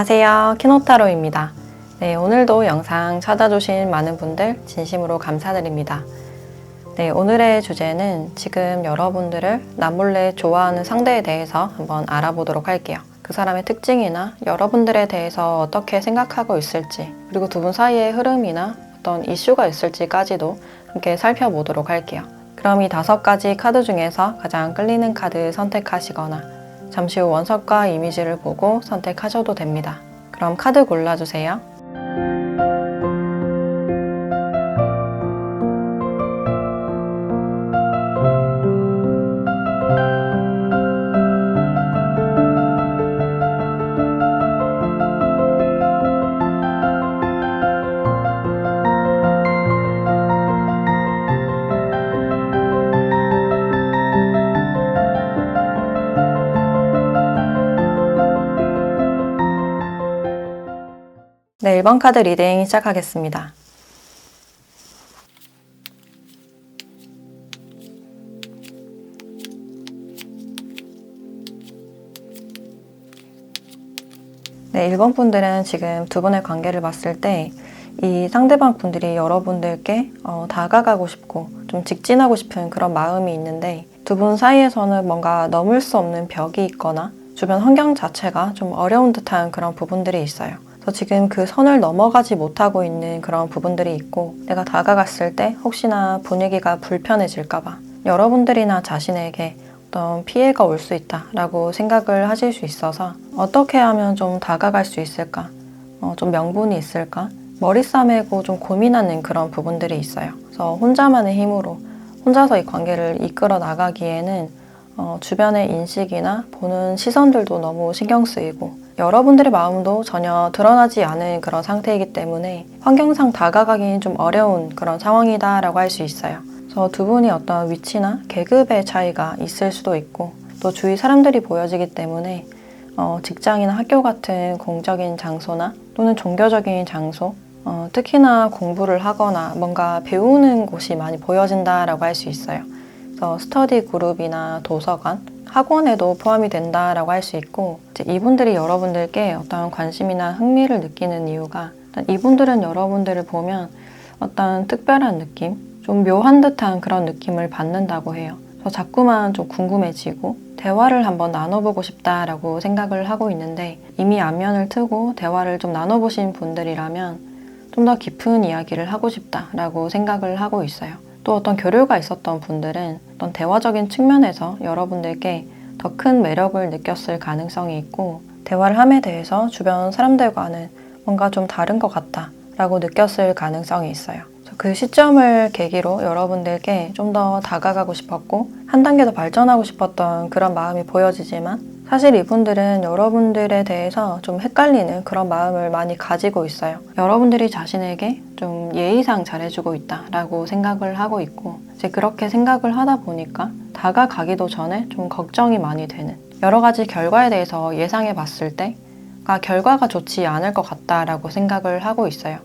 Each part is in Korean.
안녕하세요. 키노타로입니다. 네, 오늘도 영상 찾아주신 많은 분들 진심으로 감사드립니다. 네, 오늘의 주제는 지금 여러분들을 남몰래 좋아하는 상대에 대해서 한번 알아보도록 할게요. 그 사람의 특징이나 여러분들에 대해서 어떻게 생각하고 있을지, 그리고 두 분 사이의 흐름이나 어떤 이슈가 있을지까지도 함께 살펴보도록 할게요. 그럼 이 5가지 카드 중에서 가장 끌리는 카드 선택하시거나 잠시 후 원석과 이미지를 보고 선택하셔도 됩니다. 그럼 카드 골라주세요. 네, 1번 카드 리딩 시작하겠습니다. 네, 1번 분들은 지금 두 분의 관계를 봤을 때 이 상대방 분들이 여러분들께 다가가고 싶고 좀 직진하고 싶은 그런 마음이 있는데 두 분 사이에서는 뭔가 넘을 수 없는 벽이 있거나 주변 환경 자체가 좀 어려운 듯한 그런 부분들이 있어요. 그래서 지금 그 선을 넘어가지 못하고 있는 그런 부분들이 있고 내가 다가갔을 때 혹시나 분위기가 불편해질까봐 여러분들이나 자신에게 어떤 피해가 올 수 있다라고 생각을 하실 수 있어서 어떻게 하면 좀 다가갈 수 있을까? 좀 명분이 있을까? 머리 싸매고 좀 고민하는 그런 부분들이 있어요. 그래서 혼자만의 힘으로 혼자서 이 관계를 이끌어 나가기에는 주변의 인식이나 보는 시선들도 너무 신경 쓰이고 여러분들의 마음도 전혀 드러나지 않은 그런 상태이기 때문에 환경상 다가가기는 좀 어려운 그런 상황이다라고 할 수 있어요. 그래서 두 분이 어떤 위치나 계급의 차이가 있을 수도 있고 또 주위 사람들이 보여지기 때문에 직장이나 학교 같은 공적인 장소나 또는 종교적인 장소 특히나 공부를 하거나 뭔가 배우는 곳이 많이 보여진다라고 할 수 있어요. 그래서 스터디 그룹이나 도서관, 학원에도 포함이 된다라고 할 수 있고 이분들이 여러분들께 어떤 관심이나 흥미를 느끼는 이유가 이분들은 여러분들을 보면 어떤 특별한 느낌, 좀 묘한 듯한 그런 느낌을 받는다고 해요. 그래서 자꾸만 좀 궁금해지고 대화를 한번 나눠보고 싶다라고 생각을 하고 있는데 이미 안면을 트고 대화를 좀 나눠보신 분들이라면 좀 더 깊은 이야기를 하고 싶다라고 생각을 하고 있어요. 또 어떤 교류가 있었던 분들은 어떤 대화적인 측면에서 여러분들께 더 큰 매력을 느꼈을 가능성이 있고 대화를 함에 대해서 주변 사람들과는 뭔가 좀 다른 것 같다라고 느꼈을 가능성이 있어요. 그 시점을 계기로 여러분들께 좀 더 다가가고 싶었고 한 단계 더 발전하고 싶었던 그런 마음이 보여지지만 사실 이분들은 여러분들에 대해서 좀 헷갈리는 그런 마음을 많이 가지고 있어요. 여러분들이 자신에게 좀 예의상 잘해주고 있다라고 생각을 하고 있고 이제 그렇게 생각을 하다 보니까 다가가기도 전에 좀 걱정이 많이 되는 여러 가지 결과에 대해서 예상해 봤을 때 결과가 좋지 않을 것 같다라고 생각을 하고 있어요.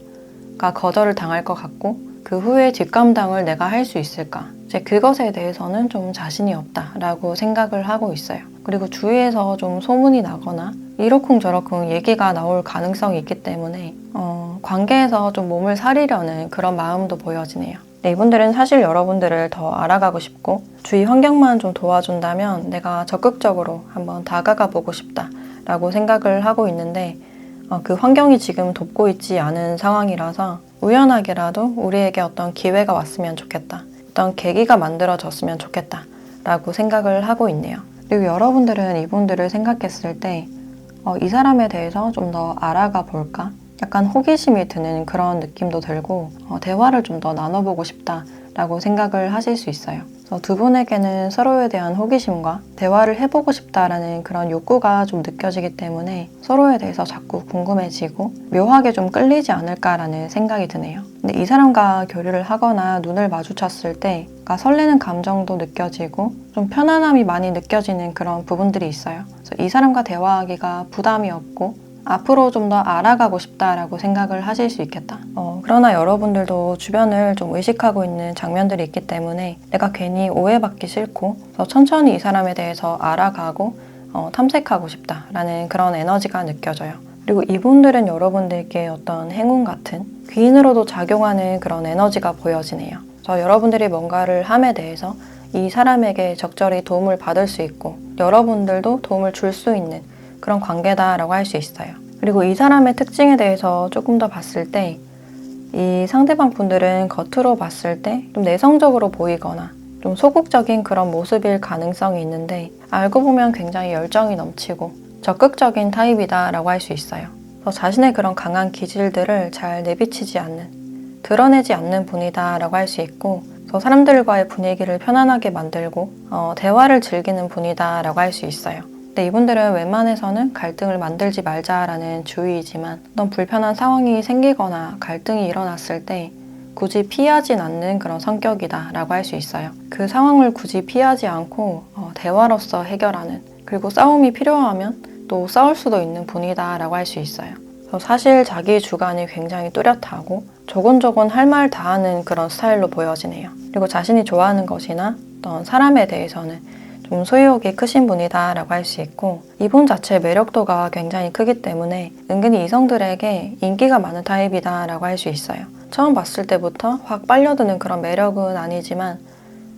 거절을 당할 것 같고 그 후에 뒷감당을 내가 할 수 있을까? 이제 그것에 대해서는 좀 자신이 없다라고 생각을 하고 있어요. 그리고 주위에서 좀 소문이 나거나 이러쿵저러쿵 얘기가 나올 가능성이 있기 때문에 관계에서 좀 몸을 사리려는 그런 마음도 보여지네요. 네, 이분들은 사실 여러분들을 더 알아가고 싶고 주위 환경만 좀 도와준다면 내가 적극적으로 한번 다가가 보고 싶다라고 생각을 하고 있는데 그 환경이 지금 돕고 있지 않은 상황이라서 우연하게라도 우리에게 어떤 기회가 왔으면 좋겠다. 어떤 계기가 만들어졌으면 좋겠다. 라고 생각을 하고 있네요. 그리고 여러분들은 이분들을 생각했을 때 이 사람에 대해서 좀 더 알아가 볼까? 약간 호기심이 드는 그런 느낌도 들고 대화를 좀 더 나눠보고 싶다라고 생각을 하실 수 있어요. 그래서 두 분에게는 서로에 대한 호기심과 대화를 해보고 싶다라는 그런 욕구가 좀 느껴지기 때문에 서로에 대해서 자꾸 궁금해지고 묘하게 좀 끌리지 않을까라는 생각이 드네요. 근데 이 사람과 교류를 하거나 눈을 마주쳤을 때 설레는 감정도 느껴지고 좀 편안함이 많이 느껴지는 그런 부분들이 있어요. 그래서 이 사람과 대화하기가 부담이 없고 앞으로 좀 더 알아가고 싶다라고 생각을 하실 수 있겠다. 그러나 여러분들도 주변을 좀 의식하고 있는 장면들이 있기 때문에 내가 괜히 오해받기 싫고 그래서 천천히 이 사람에 대해서 알아가고 탐색하고 싶다라는 그런 에너지가 느껴져요. 그리고 이분들은 여러분들께 어떤 행운 같은 귀인으로도 작용하는 그런 에너지가 보여지네요. 그래서 여러분들이 뭔가를 함에 대해서 이 사람에게 적절히 도움을 받을 수 있고 여러분들도 도움을 줄 수 있는 그런 관계다라고 할 수 있어요. 그리고 이 사람의 특징에 대해서 조금 더 봤을 때 이 상대방 분들은 겉으로 봤을 때 좀 내성적으로 보이거나 좀 소극적인 그런 모습일 가능성이 있는데 알고 보면 굉장히 열정이 넘치고 적극적인 타입이다라고 할 수 있어요. 자신의 그런 강한 기질들을 잘 내비치지 않는, 드러내지 않는 분이다라고 할 수 있고 사람들과의 분위기를 편안하게 만들고 대화를 즐기는 분이다라고 할 수 있어요. 근데 이분들은 웬만해서는 갈등을 만들지 말자라는 주의이지만 어떤 불편한 상황이 생기거나 갈등이 일어났을 때 굳이 피하진 않는 그런 성격이다라고 할 수 있어요. 그 상황을 굳이 피하지 않고 대화로서 해결하는, 그리고 싸움이 필요하면 또 싸울 수도 있는 분이다라고 할 수 있어요. 사실 자기 주관이 굉장히 뚜렷하고 조곤조곤 할 말 다 하는 그런 스타일로 보여지네요. 그리고 자신이 좋아하는 것이나 어떤 사람에 대해서는 좀 소유욕이 크신 분이다라고 할 수 있고 이분 자체의 매력도가 굉장히 크기 때문에 은근히 이성들에게 인기가 많은 타입이다라고 할 수 있어요. 처음 봤을 때부터 확 빨려드는 그런 매력은 아니지만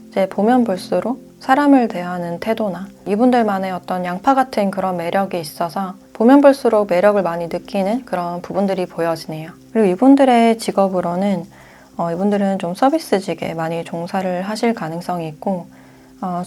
이제 보면 볼수록 사람을 대하는 태도나 이분들만의 어떤 양파 같은 그런 매력이 있어서 보면 볼수록 매력을 많이 느끼는 그런 부분들이 보여지네요. 그리고 이분들의 직업으로는 이분들은 좀 서비스직에 많이 종사를 하실 가능성이 있고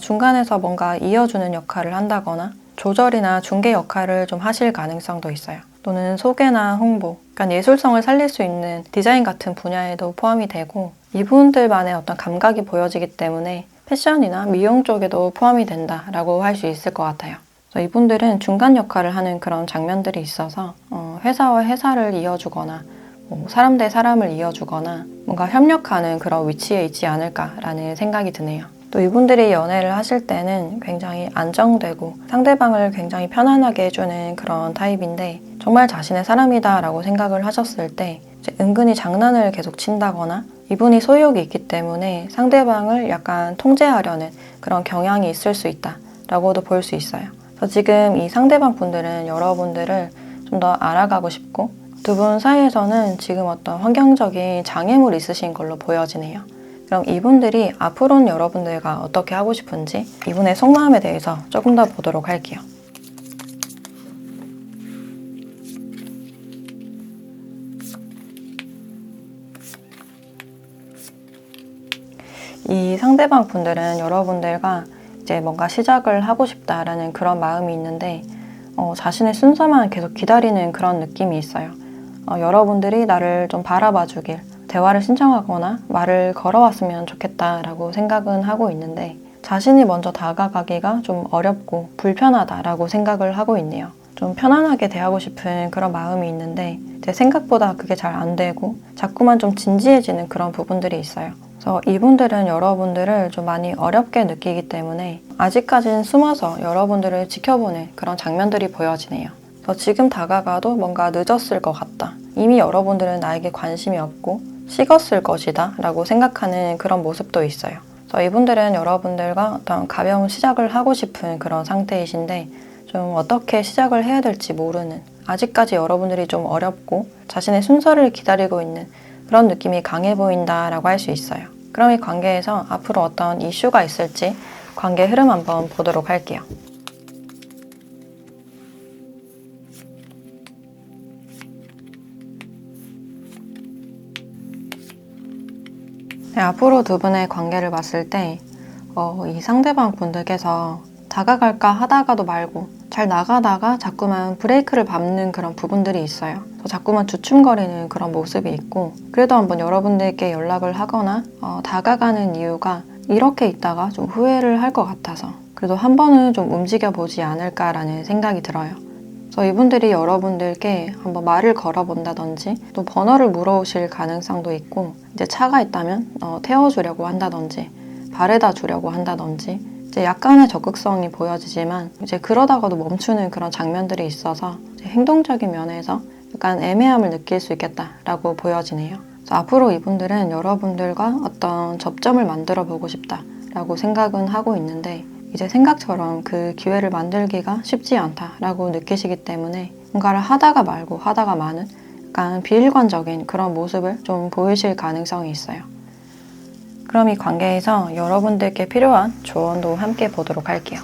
중간에서 뭔가 이어주는 역할을 한다거나 조절이나 중개 역할을 좀 하실 가능성도 있어요. 또는 소개나 홍보, 그러니까 예술성을 살릴 수 있는 디자인 같은 분야에도 포함이 되고 이분들만의 어떤 감각이 보여지기 때문에 패션이나 미용 쪽에도 포함이 된다라고 할 수 있을 것 같아요. 그래서 이분들은 중간 역할을 하는 그런 장면들이 있어서 회사와 회사를 이어주거나 사람 대 사람을 이어주거나 뭔가 협력하는 그런 위치에 있지 않을까라는 생각이 드네요. 또 이분들이 연애를 하실 때는 굉장히 안정되고 상대방을 굉장히 편안하게 해주는 그런 타입인데 정말 자신의 사람이다라고 생각을 하셨을 때 이제 은근히 장난을 계속 친다거나 이분이 소유욕이 있기 때문에 상대방을 약간 통제하려는 그런 경향이 있을 수 있다라고도 볼 수 있어요. 그래서 지금 이 상대방 분들은 여러분들을 좀 더 알아가고 싶고 두 분 사이에서는 지금 어떤 환경적인 장애물이 있으신 걸로 보여지네요. 그럼 이분들이 앞으로는 여러분들과 어떻게 하고 싶은지 이분의 속마음에 대해서 조금 더 보도록 할게요. 이 상대방 분들은 여러분들과 이제 뭔가 시작을 하고 싶다라는 그런 마음이 있는데 자신의 순서만 계속 기다리는 그런 느낌이 있어요. 여러분들이 나를 좀 바라봐 주길, 대화를 신청하거나 말을 걸어왔으면 좋겠다라고 생각은 하고 있는데 자신이 먼저 다가가기가 좀 어렵고 불편하다라고 생각을 하고 있네요. 좀 편안하게 대하고 싶은 그런 마음이 있는데 제 생각보다 그게 잘 안 되고 자꾸만 좀 진지해지는 그런 부분들이 있어요. 그래서 이분들은 여러분들을 좀 많이 어렵게 느끼기 때문에 아직까지는 숨어서 여러분들을 지켜보는 그런 장면들이 보여지네요. 그래서 지금 다가가도 뭔가 늦었을 것 같다. 이미 여러분들은 나에게 관심이 없고 식었을 것이다 라고 생각하는 그런 모습도 있어요. 그래서 이분들은 여러분들과 어떤 가벼운 시작을 하고 싶은 그런 상태이신데 좀 어떻게 시작을 해야 될지 모르는, 아직까지 여러분들이 좀 어렵고 자신의 순서를 기다리고 있는 그런 느낌이 강해 보인다라고 할 수 있어요. 그럼 이 관계에서 앞으로 어떤 이슈가 있을지 관계 흐름 한번 보도록 할게요. 네, 앞으로 두 분의 관계를 봤을 때 이 상대방 분들께서 다가갈까 하다가도 말고 잘 나가다가 자꾸만 브레이크를 밟는 그런 부분들이 있어요. 자꾸만 주춤거리는 그런 모습이 있고 그래도 한번 여러분들께 연락을 하거나 다가가는 이유가 이렇게 있다가 좀 후회를 할 것 같아서 그래도 한 번은 좀 움직여보지 않을까라는 생각이 들어요. 그래서 이분들이 여러분들께 한번 말을 걸어본다든지 또 번호를 물어오실 가능성도 있고 이제 차가 있다면 태워주려고 한다든지 바래다 주려고 한다든지 이제 약간의 적극성이 보여지지만 이제 그러다가도 멈추는 그런 장면들이 있어서 이제 행동적인 면에서 약간 애매함을 느낄 수 있겠다라고 보여지네요. 그래서 앞으로 이분들은 여러분들과 어떤 접점을 만들어 보고 싶다라고 생각은 하고 있는데 이제 생각처럼 그 기회를 만들기가 쉽지 않다라고 느끼시기 때문에 뭔가를 하다가 말고 하다가 마는 약간 비일관적인 그런 모습을 좀 보이실 가능성이 있어요. 그럼 이 관계에서 여러분들께 필요한 조언도 함께 보도록 할게요.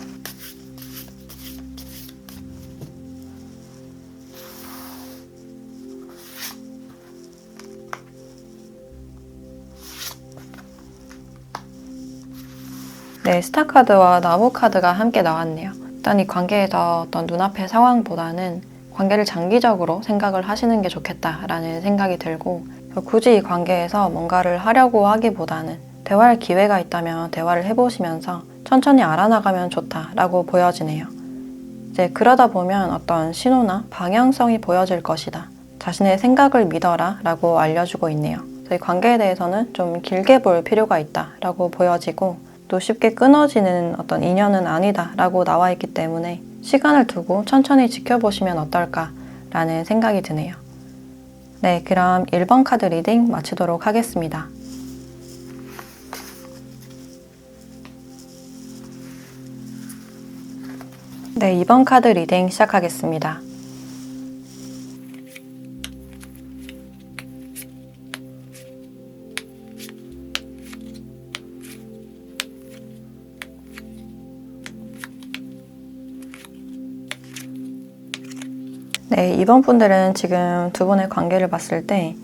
네, 스타 카드와 나무 카드가 함께 나왔네요. 일단 이 관계에서 어떤 눈앞의 상황보다는 관계를 장기적으로 생각을 하시는 게 좋겠다라는 생각이 들고, 굳이 이 관계에서 뭔가를 하려고 하기보다는 대화할 기회가 있다면 대화를 해보시면서 천천히 알아나가면 좋다라고 보여지네요. 이제 그러다 보면 어떤 신호나 방향성이 보여질 것이다. 자신의 생각을 믿어라 라고 알려주고 있네요. 이 관계에 대해서는 좀 길게 볼 필요가 있다라고 보여지고, 또 쉽게 끊어지는 어떤 인연은 아니다라고 나와 있기 때문에 시간을 두고 천천히 지켜보시면 어떨까라는 생각이 드네요. 네, 그럼 1번 카드 리딩 마치도록 하겠습니다. 네, 2번 카드 리딩 시작하겠습니다. 네, 이번 분들은 지금 두 분의 관계를 봤을 때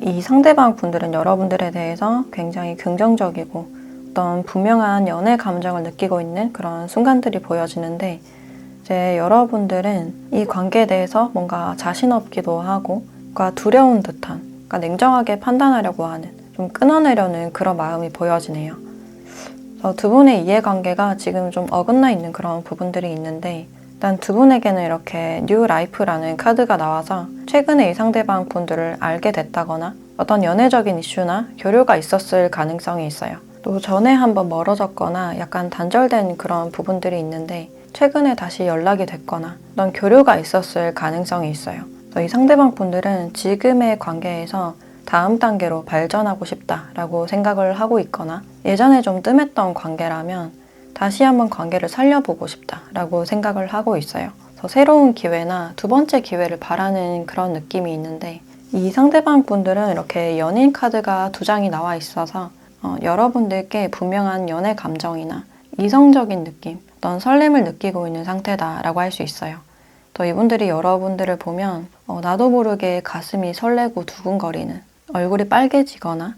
이 상대방 분들은 여러분들에 대해서 굉장히 긍정적이고 어떤 분명한 연애 감정을 느끼고 있는 그런 순간들이 보여지는데, 이제 여러분들은 이 관계에 대해서 뭔가 자신 없기도 하고 뭔가 두려운 듯한, 그러니까 냉정하게 판단하려고 하는, 좀 끊어내려는 그런 마음이 보여지네요. 그래서 두 분의 이해관계가 지금 좀 어긋나 있는 그런 부분들이 있는데, 일단 두 분에게는 이렇게 뉴 라이프라는 카드가 나와서 최근에 이 상대방 분들을 알게 됐다거나 어떤 연애적인 이슈나 교류가 있었을 가능성이 있어요. 또 전에 한번 멀어졌거나 약간 단절된 그런 부분들이 있는데 최근에 다시 연락이 됐거나 어떤 교류가 있었을 가능성이 있어요. 그래서 이 상대방 분들은 지금의 관계에서 다음 단계로 발전하고 싶다라고 생각을 하고 있거나, 예전에 좀 뜸했던 관계라면 다시 한번 관계를 살려보고 싶다라고 생각을 하고 있어요. 그래서 새로운 기회나 두 번째 기회를 바라는 그런 느낌이 있는데, 이 상대방 분들은 이렇게 연인 카드가 두 장이 나와 있어서 여러분들께 분명한 연애 감정이나 이성적인 느낌, 어떤 설렘을 느끼고 있는 상태다라고 할 수 있어요. 또 이분들이 여러분들을 보면 나도 모르게 가슴이 설레고 두근거리는, 얼굴이 빨개지거나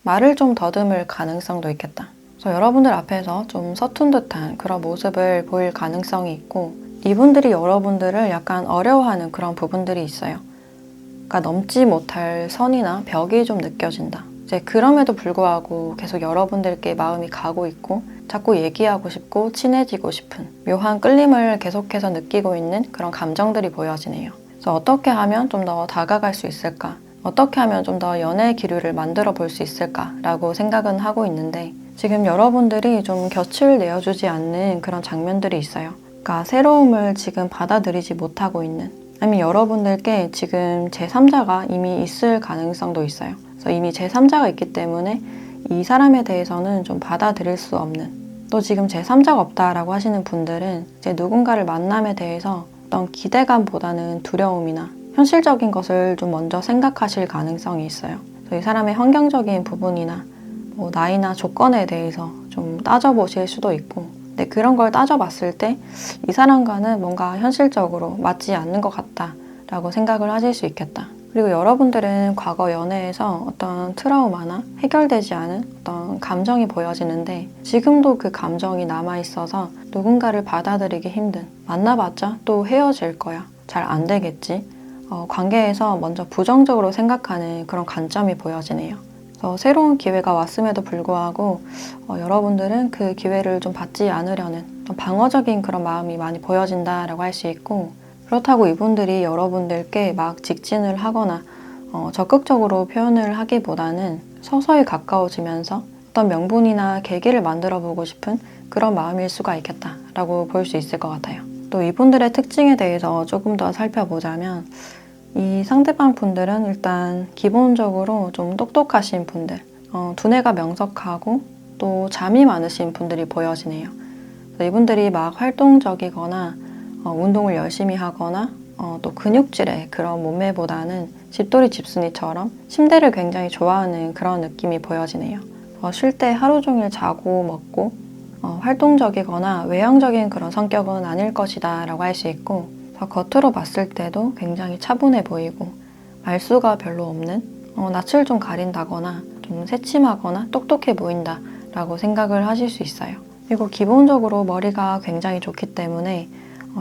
말을 좀 더듬을 가능성도 있겠다. 그래서 여러분들 앞에서 좀 서툰 듯한 그런 모습을 보일 가능성이 있고, 이분들이 여러분들을 약간 어려워하는 그런 부분들이 있어요. 그러니까 넘지 못할 선이나 벽이 좀 느껴진다. 이제 그럼에도 불구하고 계속 여러분들께 마음이 가고 있고 자꾸 얘기하고 싶고 친해지고 싶은 묘한 끌림을 계속해서 느끼고 있는 그런 감정들이 보여지네요. 그래서 어떻게 하면 좀 더 다가갈 수 있을까? 어떻게 하면 좀 더 연애 기류를 만들어 볼 수 있을까라고 생각은 하고 있는데, 지금 여러분들이 좀 곁을 내어주지 않는 그런 장면들이 있어요. 그러니까 새로움을 지금 받아들이지 못하고 있는, 아니면 여러분들께 지금 제3자가 이미 있을 가능성도 있어요. 그래서 이미 제3자가 있기 때문에 이 사람에 대해서는 좀 받아들일 수 없는, 또 지금 제3자가 없다라고 하시는 분들은 이제 누군가를 만남에 대해서 어떤 기대감보다는 두려움이나 현실적인 것을 좀 먼저 생각하실 가능성이 있어요. 그래서 이 사람의 환경적인 부분이나 뭐 나이나 조건에 대해서 좀 따져보실 수도 있고, 근데 그런 걸 따져봤을 때 이 사람과는 뭔가 현실적으로 맞지 않는 것 같다라고 생각을 하실 수 있겠다. 그리고 여러분들은 과거 연애에서 어떤 트라우마나 해결되지 않은 어떤 감정이 보여지는데, 지금도 그 감정이 남아있어서 누군가를 받아들이기 힘든, 만나봤자 또 헤어질 거야, 잘 안 되겠지, 관계에서 먼저 부정적으로 생각하는 그런 관점이 보여지네요. 그래서 새로운 기회가 왔음에도 불구하고 여러분들은 그 기회를 좀 받지 않으려는 좀 방어적인 그런 마음이 많이 보여진다라고 할 수 있고, 그렇다고 이분들이 여러분들께 막 직진을 하거나 적극적으로 표현을 하기보다는 서서히 가까워지면서 어떤 명분이나 계기를 만들어 보고 싶은 그런 마음일 수가 있겠다라고 볼 수 있을 것 같아요. 또 이분들의 특징에 대해서 조금 더 살펴보자면, 이 상대방 분들은 일단 기본적으로 좀 똑똑하신 분들, 두뇌가 명석하고 또 잠이 많으신 분들이 보여지네요. 이분들이 막 활동적이거나 운동을 열심히 하거나 또 근육질의 그런 몸매보다는 집돌이 집순이처럼 침대를 굉장히 좋아하는 그런 느낌이 보여지네요. 쉴 때 하루 종일 자고 먹고 활동적이거나 외향적인 그런 성격은 아닐 것이다 라고 할 수 있고, 겉으로 봤을 때도 굉장히 차분해 보이고 말수가 별로 없는, 낯을 좀 가린다거나 좀 새침하거나 똑똑해 보인다 라고 생각을 하실 수 있어요. 그리고 기본적으로 머리가 굉장히 좋기 때문에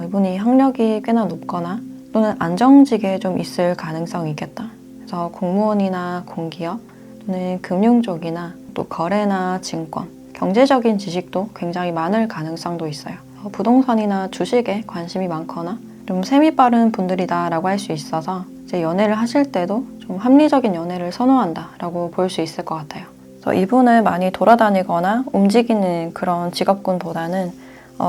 이분이 학력이 꽤나 높거나 또는 안정직에 좀 있을 가능성이 있겠다. 그래서 공무원이나 공기업 또는 금융 쪽이나 또 거래나 증권, 경제적인 지식도 굉장히 많을 가능성도 있어요. 부동산이나 주식에 관심이 많거나 좀 셈이 빠른 분들이다 라고 할 수 있어서 이제 연애를 하실 때도 좀 합리적인 연애를 선호한다 라고 볼 수 있을 것 같아요. 그래서 이분은 많이 돌아다니거나 움직이는 그런 직업군보다는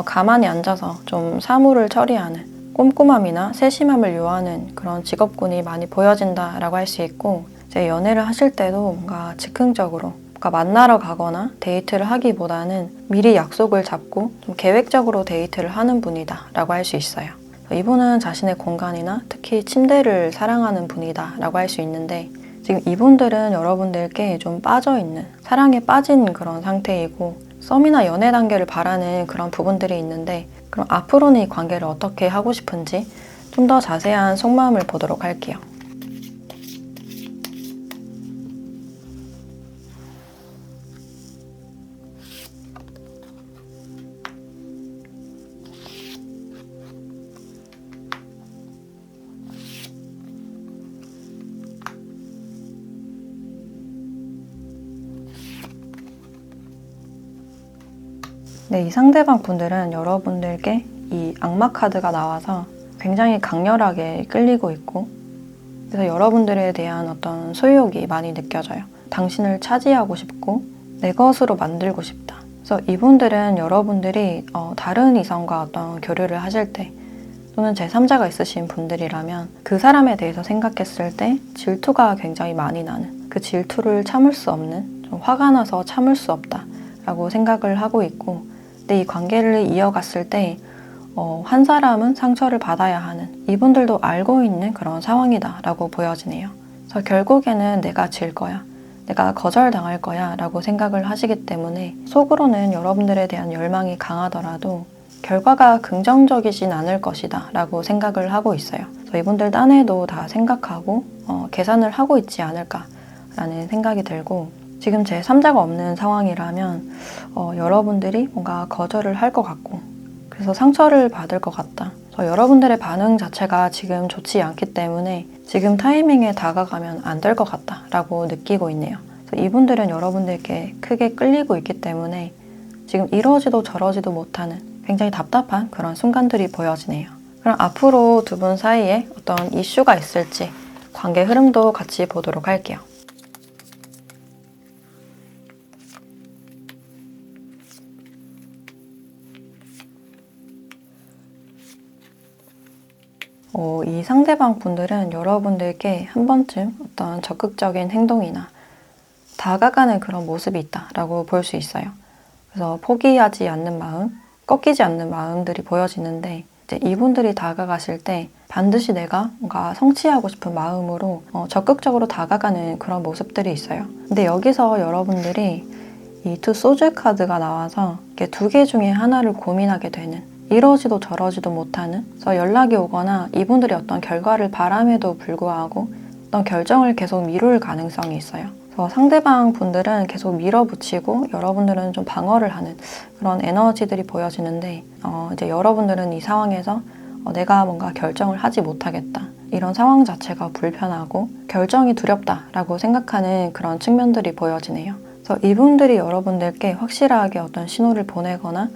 가만히 앉아서 좀 사물을 처리하는 꼼꼼함이나 세심함을 요하는 그런 직업군이 많이 보여진다라고 할 수 있고, 이제 연애를 하실 때도 뭔가 즉흥적으로 뭔가 만나러 가거나 데이트를 하기보다는 미리 약속을 잡고 좀 계획적으로 데이트를 하는 분이다라고 할 수 있어요. 이분은 자신의 공간이나 특히 침대를 사랑하는 분이다라고 할 수 있는데, 지금 이분들은 여러분들께 좀 빠져있는, 사랑에 빠진 그런 상태이고 썸이나 연애 단계를 바라는 그런 부분들이 있는데, 그럼 앞으로는 이 관계를 어떻게 하고 싶은지 좀 더 자세한 속마음을 보도록 할게요. 네, 이 상대방 분들은 여러분들께 이 악마 카드가 나와서 굉장히 강렬하게 끌리고 있고, 그래서 여러분들에 대한 어떤 소유욕이 많이 느껴져요. 당신을 차지하고 싶고 내 것으로 만들고 싶다. 그래서 이분들은 여러분들이 다른 이성과 어떤 교류를 하실 때 또는 제3자가 있으신 분들이라면 그 사람에 대해서 생각했을 때 질투가 굉장히 많이 나는, 그 질투를 참을 수 없는, 좀 화가 나서 참을 수 없다 라고 생각을 하고 있고, 근데 이 관계를 이어갔을 때 한 사람은 상처를 받아야 하는, 이분들도 알고 있는 그런 상황이다 라고 보여지네요. 그래서 결국에는 내가 질 거야, 내가 거절당할 거야 라고 생각을 하시기 때문에 속으로는 여러분들에 대한 열망이 강하더라도 결과가 긍정적이진 않을 것이다 라고 생각을 하고 있어요. 그래서 이분들 딴에도 다 생각하고 계산을 하고 있지 않을까 라는 생각이 들고, 지금 제3자가 없는 상황이라면 여러분들이 뭔가 거절을 할 것 같고 그래서 상처를 받을 것 같다. 그래서 여러분들의 반응 자체가 지금 좋지 않기 때문에 지금 타이밍에 다가가면 안 될 것 같다 라고 느끼고 있네요. 그래서 이분들은 여러분들께 크게 끌리고 있기 때문에 지금 이러지도 저러지도 못하는 굉장히 답답한 그런 순간들이 보여지네요. 그럼 앞으로 두 분 사이에 어떤 이슈가 있을지 관계 흐름도 같이 보도록 할게요. 이 상대방 분들은 여러분들께 한 번쯤 어떤 적극적인 행동이나 다가가는 그런 모습이 있다라고 볼 수 있어요. 그래서 포기하지 않는 마음, 꺾이지 않는 마음들이 보여지는데, 이제 이분들이 다가가실 때 반드시 내가 뭔가 성취하고 싶은 마음으로 적극적으로 다가가는 그런 모습들이 있어요. 근데 여기서 여러분들이 이 투 소주 카드가 나와서 이렇게 두 개 중에 하나를 고민하게 되는, 이러지도 저러지도 못하는, 그래서 연락이 오거나 이분들이 어떤 결과를 바람에도 불구하고 어떤 결정을 계속 미룰 가능성이 있어요. 그래서 상대방 분들은 계속 밀어붙이고 여러분들은 좀 방어를 하는 그런 에너지들이 보여지는데, 이제 여러분들은 이 상황에서 내가 뭔가 결정을 하지 못하겠다, 이런 상황 자체가 불편하고 결정이 두렵다라고 생각하는 그런 측면들이 보여지네요. 그래서 이분들이 여러분들께 확실하게 어떤 신호를 보내거나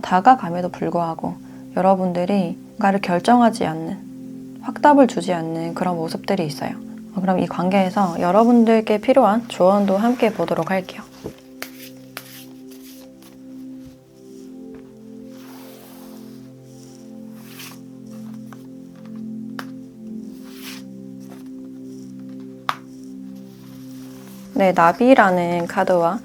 다가감에도 불구하고 여러분들이 뭔가를 결정하지 않는, 확답을 주지 않는 그런 모습들이 있어요. 그럼 이 관계에서 여러분들께 필요한 조언도 함께 보도록 할게요. 네, 나비라는 카드와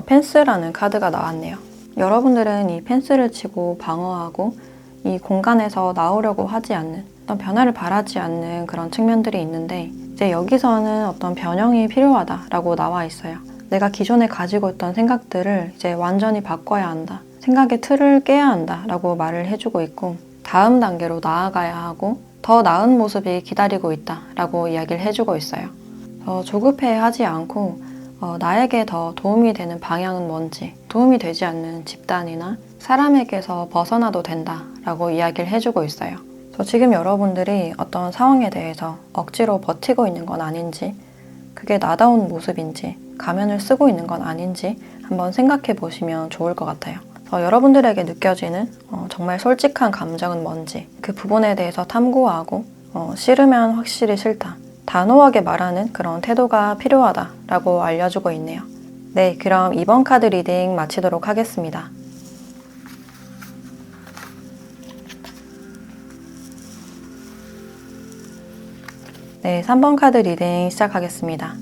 펜스라는 카드가 나왔네요. 여러분들은 이 펜스를 치고 방어하고 이 공간에서 나오려고 하지 않는, 어떤 변화를 바라지 않는 그런 측면들이 있는데 이제 여기서는 어떤 변형이 필요하다라고 나와 있어요. 내가 기존에 가지고 있던 생각들을 이제 완전히 바꿔야 한다. 생각의 틀을 깨야 한다라고 말을 해주고 있고 다음 단계로 나아가야 하고 더 나은 모습이 기다리고 있다라고 이야기를 해주고 있어요. 조급해하지 않고 나에게 더 도움이 되는 방향은 뭔지, 도움이 되지 않는 집단이나 사람에게서 벗어나도 된다라고 이야기를 해주고 있어요. 지금 여러분들이 어떤 상황에 대해서 억지로 버티고 있는 건 아닌지, 그게 나다운 모습인지, 가면을 쓰고 있는 건 아닌지 한번 생각해 보시면 좋을 것 같아요. 여러분들에게 느껴지는 정말 솔직한 감정은 뭔지, 그 부분에 대해서 탐구하고 싫으면 확실히 싫다. 단호하게 말하는 그런 태도가 필요하다라고 알려주고 있네요. 네, 그럼 이번 카드 리딩 마치도록 하겠습니다. 네, 3번 카드 리딩 시작하겠습니다.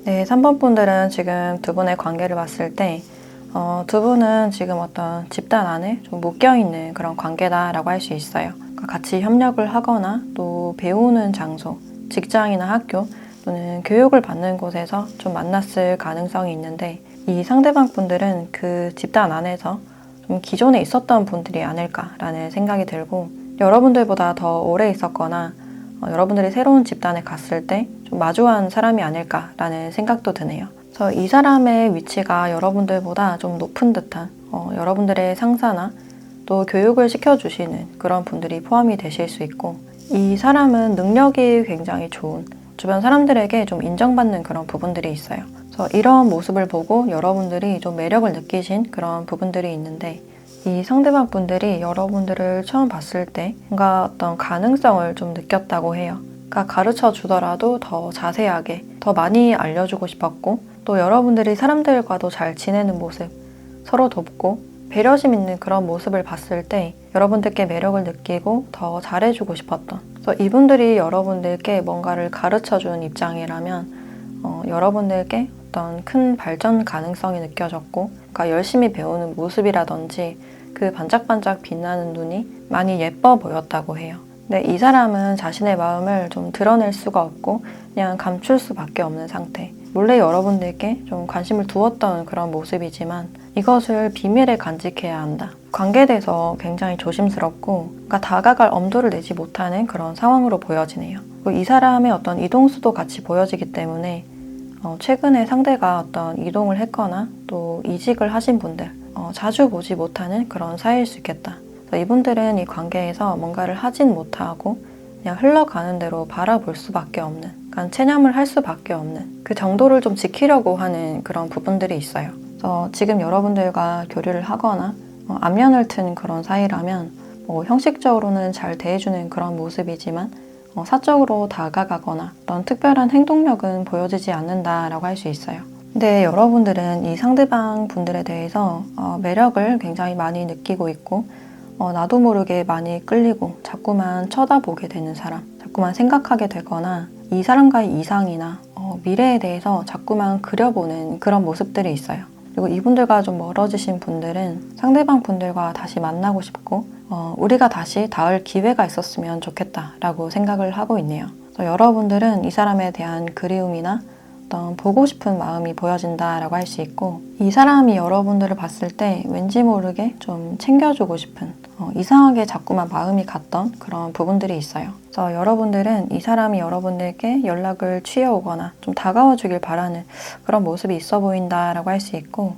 네, 3번 분들은 지금 두 분의 관계를 봤을 때 두 분은 지금 어떤 집단 안에 좀 묶여있는 그런 관계다라고 할 수 있어요. 그러니까 같이 협력을 하거나 또 배우는 장소, 직장이나 학교 또는 교육을 받는 곳에서 좀 만났을 가능성이 있는데 이 상대방 분들은 그 집단 안에서 좀 기존에 있었던 분들이 아닐까라는 생각이 들고 여러분들보다 더 오래 있었거나 여러분들이 새로운 집단에 갔을 때 좀 마주한 사람이 아닐까라는 생각도 드네요. 그래서 이 사람의 위치가 여러분들보다 좀 높은 듯한 여러분들의 상사나 또 교육을 시켜주시는 그런 분들이 포함이 되실 수 있고 이 사람은 능력이 굉장히 좋은 주변 사람들에게 좀 인정받는 그런 부분들이 있어요. 그래서 이런 모습을 보고 여러분들이 좀 매력을 느끼신 그런 부분들이 있는데 이 상대방 분들이 여러분들을 처음 봤을 때 뭔가 어떤 가능성을 좀 느꼈다고 해요. 그러니까 가르쳐 주더라도 더 자세하게, 더 많이 알려주고 싶었고 또 여러분들이 사람들과도 잘 지내는 모습, 서로 돕고 배려심 있는 그런 모습을 봤을 때 여러분들께 매력을 느끼고 더 잘해주고 싶었던 그래서 이분들이 여러분들께 뭔가를 가르쳐주는 입장이라면 여러분들께 어떤 큰 발전 가능성이 느껴졌고 그러니까 열심히 배우는 모습이라든지 그 반짝반짝 빛나는 눈이 많이 예뻐 보였다고 해요. 근데 이 사람은 자신의 마음을 좀 드러낼 수가 없고 그냥 감출 수밖에 없는 상태. 몰래 여러분들께 좀 관심을 두었던 그런 모습이지만 이것을 비밀에 간직해야 한다. 관계에 대해서 굉장히 조심스럽고 그러니까 다가갈 엄두를 내지 못하는 그런 상황으로 보여지네요. 이 사람의 어떤 이동수도 같이 보여지기 때문에 최근에 상대가 어떤 이동을 했거나 또 이직을 하신 분들 자주 보지 못하는 그런 사이일 수 있겠다. 이분들은 이 관계에서 뭔가를 하진 못하고 그냥 흘러가는 대로 바라볼 수밖에 없는 그러니까 체념을 할 수밖에 없는 그 정도를 좀 지키려고 하는 그런 부분들이 있어요. 그래서 지금 여러분들과 교류를 하거나 안면을 튼 그런 사이라면 형식적으로는 잘 대해주는 그런 모습이지만 사적으로 다가가거나 어떤 특별한 행동력은 보여지지 않는다라고 할 수 있어요. 근데 여러분들은 이 상대방 분들에 대해서 매력을 굉장히 많이 느끼고 있고 나도 모르게 많이 끌리고 자꾸만 쳐다보게 되는 사람, 자꾸만 생각하게 되거나 이 사람과의 이상이나 미래에 대해서 자꾸만 그려보는 그런 모습들이 있어요. 그리고 이분들과 좀 멀어지신 분들은 상대방 분들과 다시 만나고 싶고 우리가 다시 닿을 기회가 있었으면 좋겠다라고 생각을 하고 있네요. 그래서 여러분들은 이 사람에 대한 그리움이나 어떤 보고 싶은 마음이 보여진다라고 할 수 있고 이 사람이 여러분들을 봤을 때 왠지 모르게 좀 챙겨주고 싶은 이상하게 자꾸만 마음이 갔던 그런 부분들이 있어요. 그래서 여러분들은 이 사람이 여러분들께 연락을 취해오거나 좀 다가와 주길 바라는 그런 모습이 있어 보인다라고 할 수 있고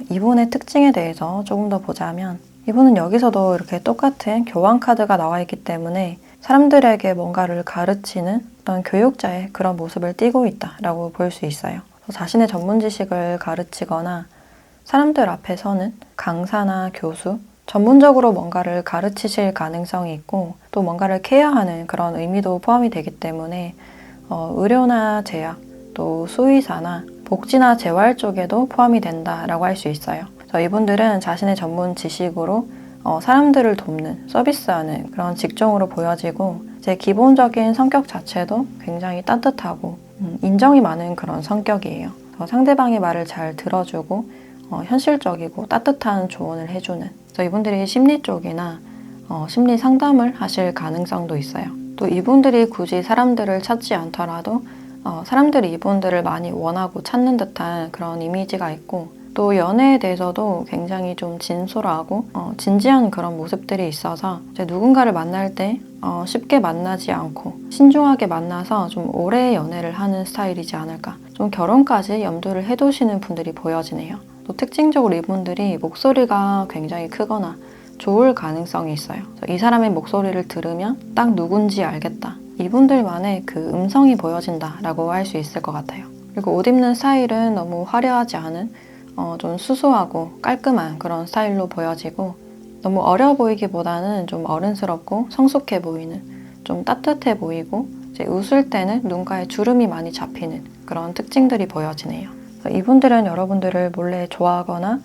이분의 특징에 대해서 조금 더 보자면 이분은 여기서도 이렇게 똑같은 교환 카드가 나와 있기 때문에 사람들에게 뭔가를 가르치는 어떤 교육자의 그런 모습을 띠고 있다라고 볼 수 있어요. 자신의 전문 지식을 가르치거나 사람들 앞에서는 강사나 교수, 전문적으로 뭔가를 가르치실 가능성이 있고 또 뭔가를 케어하는 그런 의미도 포함이 되기 때문에 의료나 제약, 또 수의사나 복지나 재활 쪽에도 포함이 된다라고 할 수 있어요. 그래서 이분들은 자신의 전문 지식으로 사람들을 돕는, 서비스하는 그런 직종으로 보여지고 제 기본적인 성격 자체도 굉장히 따뜻하고 인정이 많은 그런 성격이에요. 상대방의 말을 잘 들어주고 현실적이고 따뜻한 조언을 해주는, 그래서 이분들이 심리 쪽이나 심리 상담을 하실 가능성도 있어요. 또 이분들이 굳이 사람들을 찾지 않더라도 사람들이 이분들을 많이 원하고 찾는 듯한 그런 이미지가 있고, 또 연애에 대해서도 굉장히 좀 진솔하고 진지한 그런 모습들이 있어서 이제 누군가를 만날 때 쉽게 만나지 않고 신중하게 만나서 좀 오래 연애를 하는 스타일이지 않을까. 좀 결혼까지 염두를 해두시는 분들이 보여지네요. 또 특징적으로 이분들이 목소리가 굉장히 크거나 좋을 가능성이 있어요. 이 사람의 목소리를 들으면 딱 누군지 알겠다. 이분들만의 그 음성이 보여진다라고 할 수 있을 것 같아요. 그리고 옷 입는 스타일은 너무 화려하지 않은 좀 수수하고 깔끔한 그런 스타일로 보여지고, 너무 어려 보이기보다는 좀 어른스럽고 성숙해 보이는, 좀 따뜻해 보이고, 이제 웃을 때는 눈가에 주름이 많이 잡히는 그런 특징들이 보여지네요. 이분들은 여러분들을 몰래 좋아하거나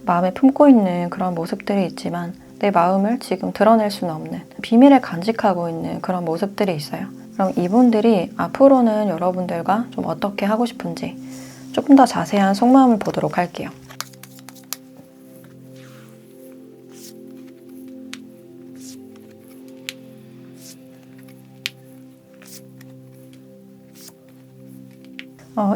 마음에 품고 있는 그런 모습들이 있지만 내 마음을 지금 드러낼 수는 없는, 비밀에 간직하고 있는 그런 모습들이 있어요. 그럼 이분들이 앞으로는 여러분들과 좀 어떻게 하고 싶은지 조금 더 자세한 속마음을 보도록 할게요.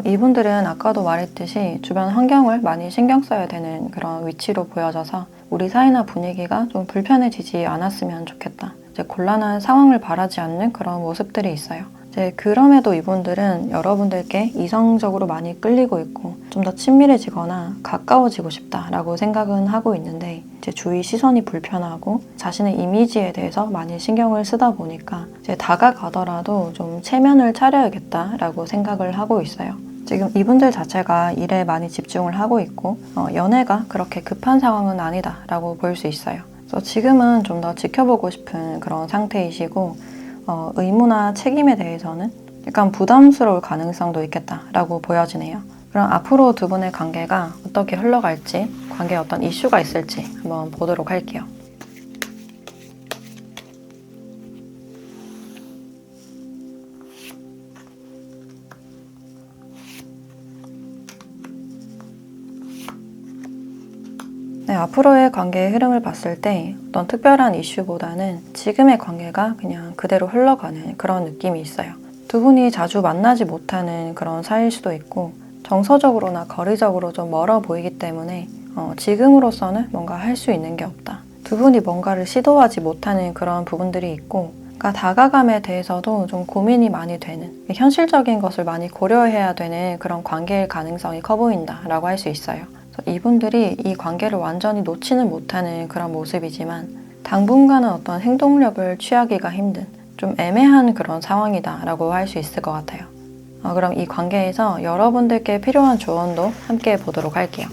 이분들은 아까도 말했듯이 주변 환경을 많이 신경 써야 되는 그런 위치로 보여져서 우리 사이나 분위기가 좀 불편해지지 않았으면 좋겠다. 이제 곤란한 상황을 바라지 않는 그런 모습들이 있어요. 이제 그럼에도 이분들은 여러분들께 이성적으로 많이 끌리고 있고 좀 더 친밀해지거나 가까워지고 싶다라고 생각은 하고 있는데, 이제 주위 시선이 불편하고 자신의 이미지에 대해서 많이 신경을 쓰다 보니까 이제 다가가더라도 좀 체면을 차려야겠다라고 생각을 하고 있어요. 지금 이분들 자체가 일에 많이 집중을 하고 있고 연애가 그렇게 급한 상황은 아니다라고 볼 수 있어요. 그래서 지금은 좀 더 지켜보고 싶은 그런 상태이시고, 의무나 책임에 대해서는 약간 부담스러울 가능성도 있겠다라고 보여지네요. 그럼 앞으로 두 분의 관계가 어떻게 흘러갈지, 관계에 어떤 이슈가 있을지 한번 보도록 할게요. 네, 앞으로의 관계의 흐름을 봤을 때 어떤 특별한 이슈보다는 지금의 관계가 그냥 그대로 흘러가는 그런 느낌이 있어요. 두 분이 자주 만나지 못하는 그런 사이일 수도 있고, 정서적으로나 거리적으로 좀 멀어 보이기 때문에 지금으로서는 뭔가 할 수 있는 게 없다. 두 분이 뭔가를 시도하지 못하는 그런 부분들이 있고, 그러니까 다가감에 대해서도 좀 고민이 많이 되는, 현실적인 것을 많이 고려해야 되는 그런 관계일 가능성이 커 보인다라고 할 수 있어요. 이분들이 이 관계를 완전히 놓지는 못하는 그런 모습이지만 당분간은 어떤 행동력을 취하기가 힘든, 좀 애매한 그런 상황이다라고 할 수 있을 것 같아요. 그럼 이 관계에서 여러분들께 필요한 조언도 함께 보도록 할게요.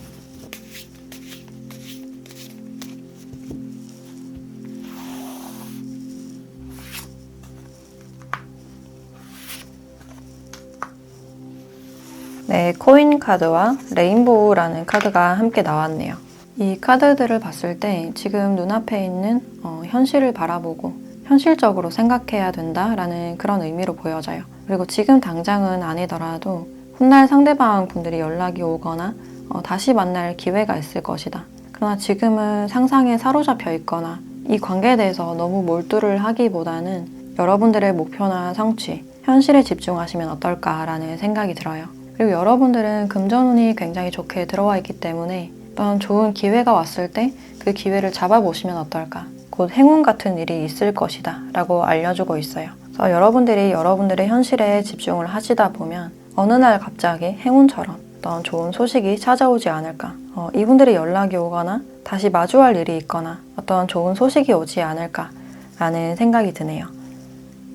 네, 코인 카드와 레인보우라는 카드가 함께 나왔네요. 이 카드들을 봤을 때 지금 눈앞에 있는 현실을 바라보고 현실적으로 생각해야 된다라는 그런 의미로 보여져요. 그리고 지금 당장은 아니더라도 훗날 상대방 분들이 연락이 오거나 다시 만날 기회가 있을 것이다. 그러나 지금은 상상에 사로잡혀 있거나 이 관계에 대해서 너무 몰두를 하기보다는 여러분들의 목표나 성취, 현실에 집중하시면 어떨까라는 생각이 들어요. 그리고 여러분들은 금전운이 굉장히 좋게 들어와 있기 때문에 어떤 좋은 기회가 왔을 때 그 기회를 잡아보시면 어떨까. 곧 행운 같은 일이 있을 것이다 라고 알려주고 있어요. 그래서 여러분들이 여러분들의 현실에 집중을 하시다 보면 어느 날 갑자기 행운처럼 어떤 좋은 소식이 찾아오지 않을까. 이분들이 연락이 오거나 다시 마주할 일이 있거나 어떤 좋은 소식이 오지 않을까 라는 생각이 드네요.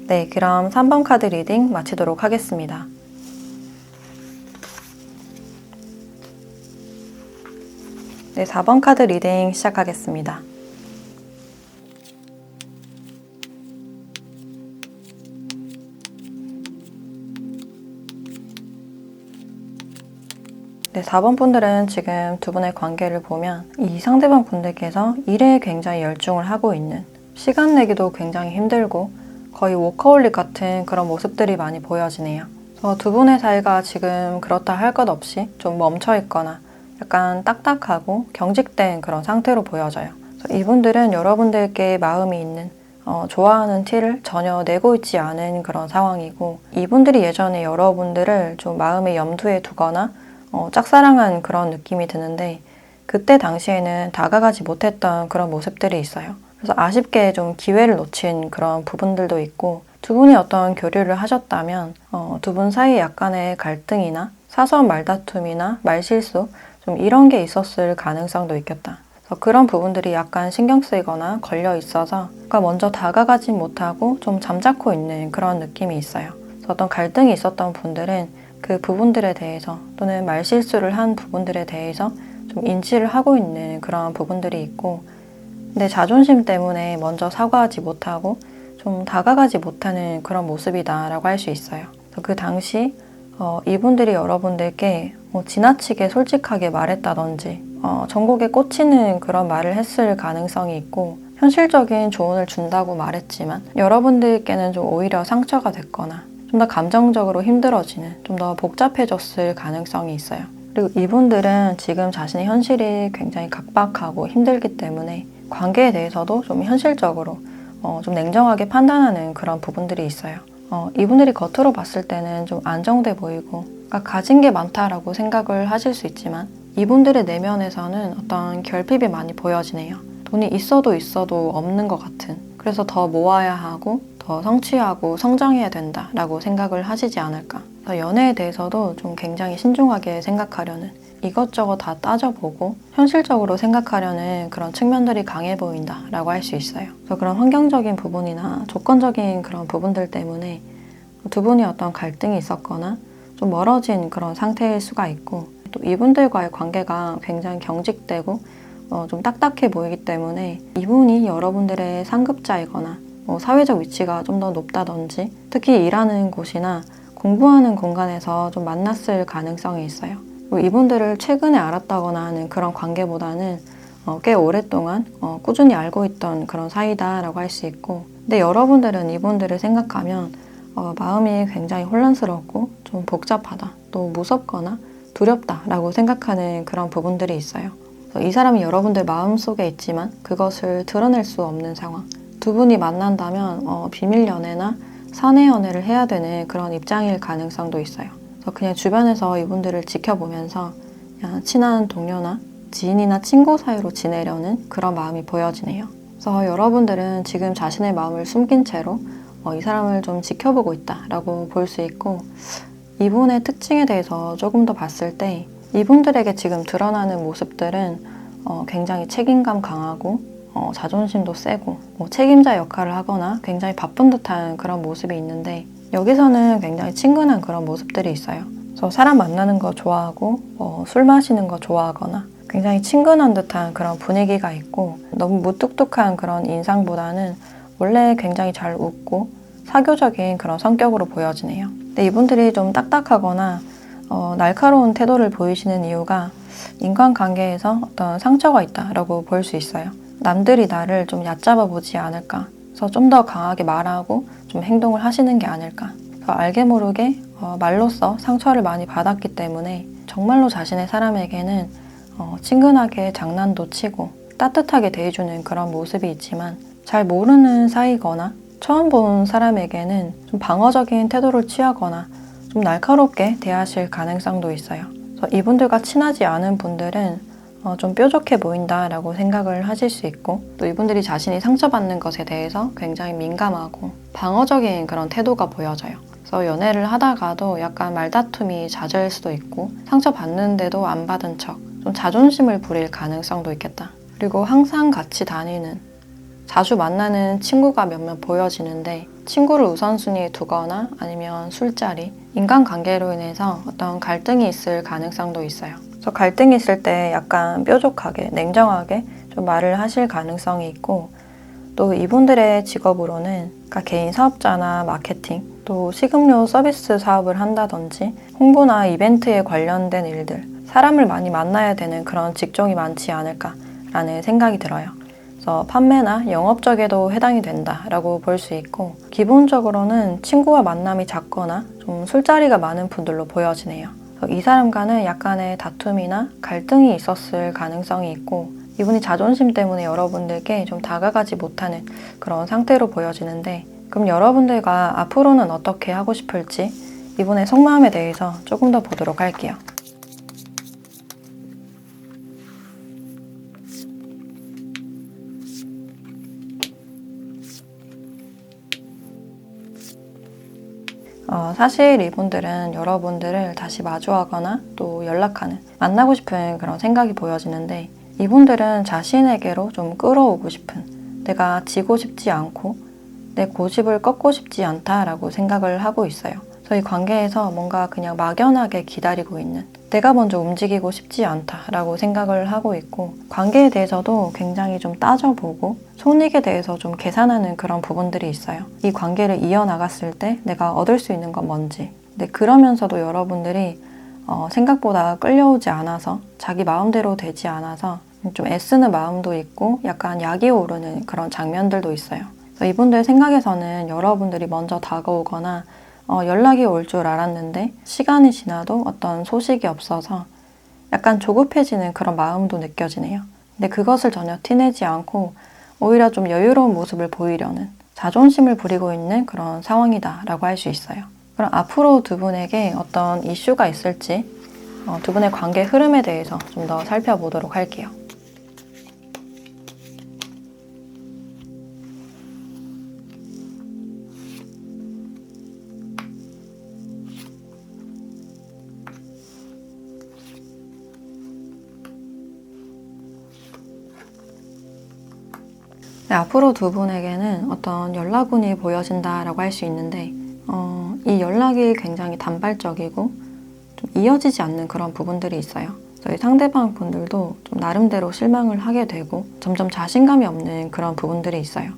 네, 그럼 3번 카드 리딩 마치도록 하겠습니다. 네, 4번 카드 리딩 시작하겠습니다. 네, 4번 분들은 지금 두 분의 관계를 보면 이 상대방 분들께서 일에 굉장히 열중을 하고 있는, 시간 내기도 굉장히 힘들고 거의 워커홀릭 같은 그런 모습들이 많이 보여지네요. 그래서 두 분의 사이가 지금 그렇다 할 것 없이 좀 멈춰 있거나 약간 딱딱하고 경직된 그런 상태로 보여져요. 그래서 이분들은 여러분들께 마음이 있는 좋아하는 티를 전혀 내고 있지 않은 그런 상황이고, 이분들이 예전에 여러분들을 좀 마음의 염두에 두거나 짝사랑한 그런 느낌이 드는데, 그때 당시에는 다가가지 못했던 그런 모습들이 있어요. 그래서 아쉽게 좀 기회를 놓친 그런 부분들도 있고, 두 분이 어떤 교류를 하셨다면 두 분 사이에 약간의 갈등이나 사소한 말다툼이나 말실수 좀 이런 게 있었을 가능성도 있겠다. 그래서 그런 부분들이 약간 신경 쓰이거나 걸려 있어서 먼저 다가가진 못하고 좀 잠자코 있는 그런 느낌이 있어요. 그래서 어떤 갈등이 있었던 분들은 그 부분들에 대해서 또는 말실수를 한 부분들에 대해서 좀 인지를 하고 있는 그런 부분들이 있고, 근데 자존심 때문에 먼저 사과하지 못하고 좀 다가가지 못하는 그런 모습이다라고 할 수 있어요. 그래서 그 당시 이분들이 여러분들께 지나치게 솔직하게 말했다든지 전곡에 꽂히는 그런 말을 했을 가능성이 있고, 현실적인 조언을 준다고 말했지만 여러분들께는 좀 오히려 상처가 됐거나 좀 더 감정적으로 힘들어지는, 좀 더 복잡해졌을 가능성이 있어요. 그리고 이분들은 지금 자신의 현실이 굉장히 각박하고 힘들기 때문에 관계에 대해서도 좀 현실적으로 좀 냉정하게 판단하는 그런 부분들이 있어요. 이분들이 겉으로 봤을 때는 좀 안정돼 보이고, 그러니까 가진 게 많다라고 생각을 하실 수 있지만 이분들의 내면에서는 어떤 결핍이 많이 보여지네요. 돈이 있어도 있어도 없는 것 같은, 그래서 더 모아야 하고 더 성취하고 성장해야 된다라고 생각을 하시지 않을까. 그래서 연애에 대해서도 좀 굉장히 신중하게 생각하려는, 이것저것 다 따져보고 현실적으로 생각하려는 그런 측면들이 강해 보인다라고 할 수 있어요. 그래서 그런 환경적인 부분이나 조건적인 그런 부분들 때문에 두 분이 어떤 갈등이 있었거나 좀 멀어진 그런 상태일 수가 있고, 또 이분들과의 관계가 굉장히 경직되고 좀 딱딱해 보이기 때문에 이분이 여러분들의 상급자이거나 사회적 위치가 좀 더 높다든지, 특히 일하는 곳이나 공부하는 공간에서 좀 만났을 가능성이 있어요. 이분들을 최근에 알았다거나 하는 그런 관계보다는 꽤 오랫동안 꾸준히 알고 있던 그런 사이다라고 할 수 있고, 근데 여러분들은 이분들을 생각하면 마음이 굉장히 혼란스럽고 좀 복잡하다, 또 무섭거나 두렵다라고 생각하는 그런 부분들이 있어요. 이 사람이 여러분들 마음속에 있지만 그것을 드러낼 수 없는 상황. 두 분이 만난다면 비밀 연애나 사내 연애를 해야 되는 그런 입장일 가능성도 있어요. 그래서 그냥 주변에서 이분들을 지켜보면서 그냥 친한 동료나 지인이나 친구 사이로 지내려는 그런 마음이 보여지네요. 그래서 여러분들은 지금 자신의 마음을 숨긴 채로 이 사람을 좀 지켜보고 있다라고 볼 수 있고, 이분의 특징에 대해서 조금 더 봤을 때 이분들에게 지금 드러나는 모습들은 굉장히 책임감 강하고 자존심도 세고 책임자 역할을 하거나 굉장히 바쁜 듯한 그런 모습이 있는데, 여기서는 굉장히 친근한 그런 모습들이 있어요. 그래서 사람 만나는 거 좋아하고 술 마시는 거 좋아하거나 굉장히 친근한 듯한 그런 분위기가 있고, 너무 무뚝뚝한 그런 인상보다는 원래 굉장히 잘 웃고 사교적인 그런 성격으로 보여지네요. 근데 이분들이 좀 딱딱하거나 날카로운 태도를 보이시는 이유가 인간관계에서 어떤 상처가 있다라고 볼 수 있어요. 남들이 나를 좀 얕잡아 보지 않을까, 그래서 좀 더 강하게 말하고 좀 행동을 하시는 게 아닐까. 그래서 알게 모르게 말로써 상처를 많이 받았기 때문에 정말로 자신의 사람에게는 친근하게 장난도 치고 따뜻하게 대해주는 그런 모습이 있지만, 잘 모르는 사이거나 처음 본 사람에게는 좀 방어적인 태도를 취하거나 좀 날카롭게 대하실 가능성도 있어요. 그래서 이분들과 친하지 않은 분들은 좀 뾰족해 보인다라고 생각을 하실 수 있고, 또 이분들이 자신이 상처받는 것에 대해서 굉장히 민감하고 방어적인 그런 태도가 보여져요. 그래서 연애를 하다가도 약간 말다툼이 잦을 수도 있고, 상처받는데도 안 받은 척 좀 자존심을 부릴 가능성도 있겠다. 그리고 항상 같이 다니는, 자주 만나는 친구가 몇몇 보여지는데, 친구를 우선순위에 두거나 아니면 술자리, 인간관계로 인해서 어떤 갈등이 있을 가능성도 있어요. 그래서 갈등이 있을 때 약간 뾰족하게, 냉정하게 좀 말을 하실 가능성이 있고, 또 이분들의 직업으로는 그러니까 개인 사업자나 마케팅, 또 식음료 서비스 사업을 한다든지 홍보나 이벤트에 관련된 일들, 사람을 많이 만나야 되는 그런 직종이 많지 않을까라는 생각이 들어요. 그래서 있어 판매나 영업적에도 해당이 된다라고 볼 수 있고, 기본적으로는 친구와 만남이 잦거나 좀 술자리가 많은 분들로 보여지네요. 이 사람과는 약간의 다툼이나 갈등이 있었을 가능성이 있고, 이분이 자존심 때문에 여러분들께 좀 다가가지 못하는 그런 상태로 보여지는데, 그럼 여러분들과 앞으로는 어떻게 하고 싶을지 이분의 속마음에 대해서 조금 더 보도록 할게요. 사실 이분들은 여러분들을 다시 마주하거나 또 연락하는, 만나고 싶은 그런 생각이 보여지는데, 이분들은 자신에게로 좀 끌어오고 싶은, 내가 지고 싶지 않고 내 고집을 꺾고 싶지 않다라고 생각을 하고 있어요. 저희 관계에서 뭔가 그냥 막연하게 기다리고 있는, 내가 먼저 움직이고 싶지 않다라고 생각을 하고 있고, 관계에 대해서도 굉장히 좀 따져보고 손익에 대해서 좀 계산하는 그런 부분들이 있어요. 이 관계를 이어나갔을 때 내가 얻을 수 있는 건 뭔지. 근데 그러면서도 여러분들이 생각보다 끌려오지 않아서, 자기 마음대로 되지 않아서 좀 애쓰는 마음도 있고 약간 약이 오르는 그런 장면들도 있어요. 그래서 이분들 생각에서는 여러분들이 먼저 다가오거나 연락이 올 줄 알았는데 시간이 지나도 어떤 소식이 없어서 약간 조급해지는 그런 마음도 느껴지네요. 근데 그것을 전혀 티내지 않고 오히려 좀 여유로운 모습을 보이려는, 자존심을 부리고 있는 그런 상황이다라고 할 수 있어요. 그럼 앞으로 두 분에게 어떤 이슈가 있을지 두 분의 관계 흐름에 대해서 좀 더 살펴보도록 할게요. 네, 앞으로 두 분에게는 어떤 연락운이 보여진다라고 할 수 있는데, 이 연락이 굉장히 단발적이고 좀 이어지지 않는 그런 부분들이 있어요. 저희 상대방 분들도 좀 나름대로 실망을 하게 되고 점점 자신감이 없는 그런 부분들이 있어요.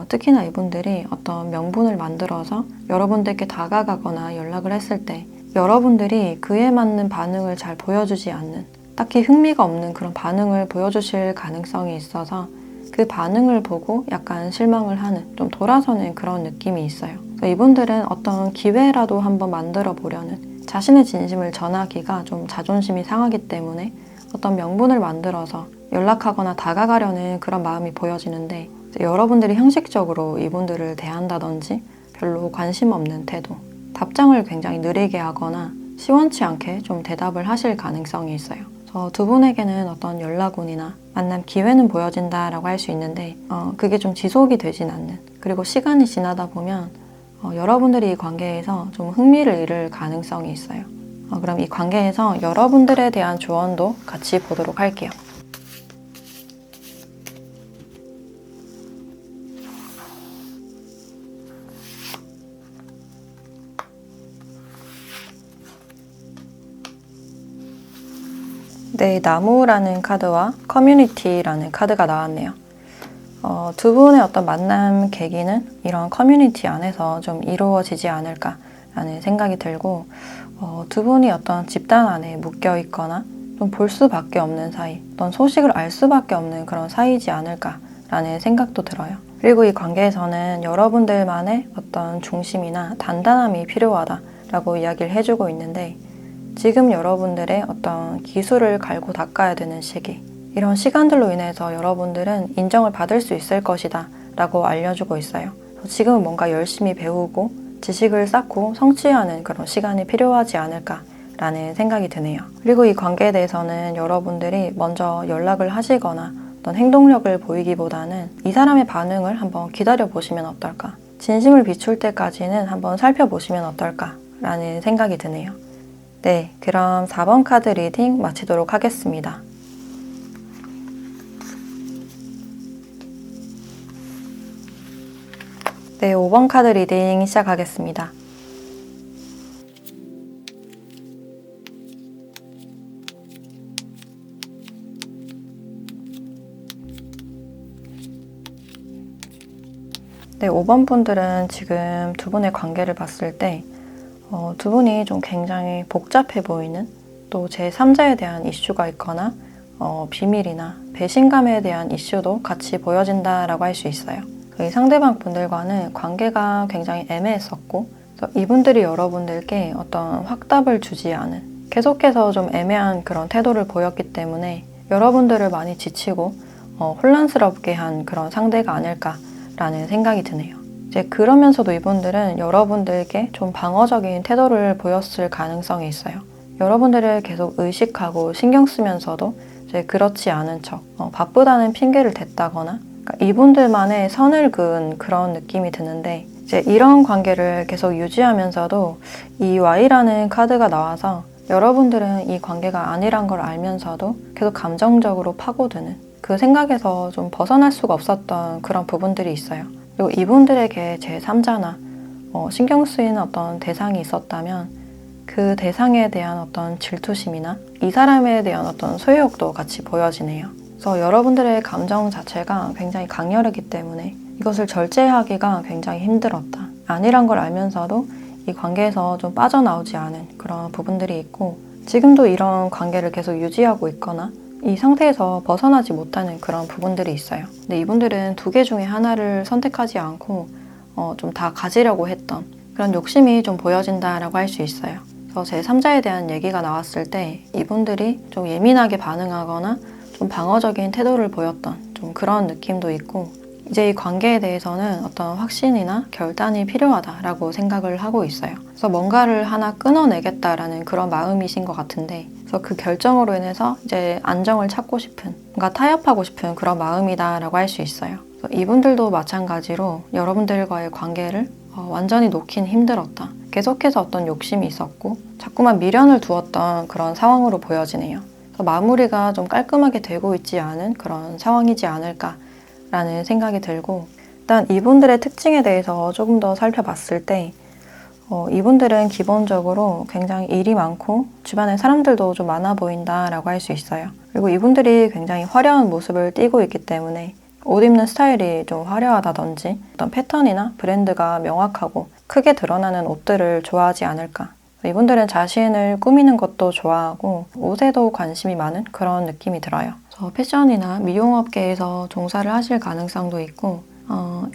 특히나 이분들이 어떤 명분을 만들어서 여러분들께 다가가거나 연락을 했을 때 여러분들이 그에 맞는 반응을 잘 보여주지 않는, 딱히 흥미가 없는 그런 반응을 보여주실 가능성이 있어서 그 반응을 보고 약간 실망을 하는, 좀 돌아서는 그런 느낌이 있어요. 이분들은 어떤 기회라도 한번 만들어 보려는, 자신의 진심을 전하기가 좀 자존심이 상하기 때문에 어떤 명분을 만들어서 연락하거나 다가가려는 그런 마음이 보여지는데, 여러분들이 형식적으로 이분들을 대한다든지 별로 관심 없는 태도, 답장을 굉장히 느리게 하거나 시원치 않게 좀 대답을 하실 가능성이 있어요. 두 분에게는 어떤 연락운이나 만남 기회는 보여진다라고 할 수 있는데 그게 좀 지속이 되진 않는, 그리고 시간이 지나다 보면 여러분들이 이 관계에서 좀 흥미를 잃을 가능성이 있어요. 그럼 이 관계에서 여러분들에 대한 조언도 같이 보도록 할게요. 네, 나무라는 카드와 커뮤니티라는 카드가 나왔네요. 두 분의 어떤 만남 계기는 이런 커뮤니티 안에서 좀 이루어지지 않을까라는 생각이 들고, 두 분이 어떤 집단 안에 묶여 있거나 좀 볼 수밖에 없는 사이, 어떤 소식을 알 수밖에 없는 그런 사이지 않을까라는 생각도 들어요. 그리고 이 관계에서는 여러분들만의 어떤 중심이나 단단함이 필요하다라고 이야기를 해주고 있는데, 지금 여러분들의 어떤 기술을 갈고 닦아야 되는 시기, 이런 시간들로 인해서 여러분들은 인정을 받을 수 있을 것이다 라고 알려주고 있어요. 지금은 뭔가 열심히 배우고 지식을 쌓고 성취하는 그런 시간이 필요하지 않을까라는 생각이 드네요. 그리고 이 관계에 대해서는 여러분들이 먼저 연락을 하시거나 어떤 행동력을 보이기보다는 이 사람의 반응을 한번 기다려보시면 어떨까, 진심을 비출 때까지는 한번 살펴보시면 어떨까라는 생각이 드네요. 네, 그럼 4번 카드 리딩 마치도록 하겠습니다. 네, 5번 카드 리딩 시작하겠습니다. 네, 5번 분들은 지금 두 분의 관계를 봤을 때 두 분이 좀 굉장히 복잡해 보이는, 또 제3자에 대한 이슈가 있거나 비밀이나 배신감에 대한 이슈도 같이 보여진다라고 할 수 있어요. 이 상대방 분들과는 관계가 굉장히 애매했었고, 이분들이 여러분들께 어떤 확답을 주지 않은, 계속해서 좀 애매한 그런 태도를 보였기 때문에 여러분들을 많이 지치고 혼란스럽게 한 그런 상대가 아닐까라는 생각이 드네요. 이제 그러면서도 이분들은 여러분들께 좀 방어적인 태도를 보였을 가능성이 있어요. 여러분들을 계속 의식하고 신경 쓰면서도 이제 그렇지 않은 척, 바쁘다는 핑계를 댔다거나, 그러니까 이분들만의 선을 그은 그런 느낌이 드는데, 이제 이런 관계를 계속 유지하면서도 이 Y라는 카드가 나와서 여러분들은 이 관계가 아니란 걸 알면서도 계속 감정적으로 파고드는 그 생각에서 좀 벗어날 수가 없었던 그런 부분들이 있어요. 그리고 이분들에게 제3자나 신경 쓰이는 어떤 대상이 있었다면 그 대상에 대한 어떤 질투심이나 이 사람에 대한 어떤 소유욕도 같이 보여지네요. 그래서 여러분들의 감정 자체가 굉장히 강렬하기 때문에 이것을 절제하기가 굉장히 힘들었다. 아니란 걸 알면서도 이 관계에서 좀 빠져나오지 않은 그런 부분들이 있고, 지금도 이런 관계를 계속 유지하고 있거나 이 상태에서 벗어나지 못하는 그런 부분들이 있어요. 근데 이분들은 두 개 중에 하나를 선택하지 않고 좀 다 가지려고 했던 그런 욕심이 좀 보여진다라고 할 수 있어요. 그래서 제3자에 대한 얘기가 나왔을 때 이분들이 좀 예민하게 반응하거나 좀 방어적인 태도를 보였던 좀 그런 느낌도 있고, 이제 이 관계에 대해서는 어떤 확신이나 결단이 필요하다라고 생각을 하고 있어요. 그래서 뭔가를 하나 끊어내겠다라는 그런 마음이신 것 같은데, 그래서 그 결정으로 인해서 이제 안정을 찾고 싶은, 뭔가 타협하고 싶은 그런 마음이다라고 할 수 있어요. 그래서 이분들도 마찬가지로 여러분들과의 관계를 완전히 놓긴 힘들었다. 계속해서 어떤 욕심이 있었고 자꾸만 미련을 두었던 그런 상황으로 보여지네요. 그래서 마무리가 좀 깔끔하게 되고 있지 않은 그런 상황이지 않을까라는 생각이 들고, 일단 이분들의 특징에 대해서 조금 더 살펴봤을 때 이분들은 기본적으로 굉장히 일이 많고 주변에 사람들도 좀 많아 보인다라고 할 수 있어요. 그리고 이분들이 굉장히 화려한 모습을 띠고 있기 때문에 옷 입는 스타일이 좀 화려하다든지 어떤 패턴이나 브랜드가 명확하고 크게 드러나는 옷들을 좋아하지 않을까. 이분들은 자신을 꾸미는 것도 좋아하고 옷에도 관심이 많은 그런 느낌이 들어요. 그래서 패션이나 미용업계에서 종사를 하실 가능성도 있고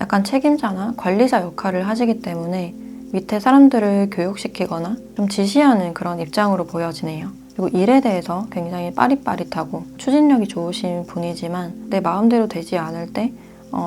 약간 책임자나 관리자 역할을 하시기 때문에 밑에 사람들을 교육시키거나 좀 지시하는 그런 입장으로 보여지네요. 그리고 일에 대해서 굉장히 빠릿빠릿하고 추진력이 좋으신 분이지만 내 마음대로 되지 않을 때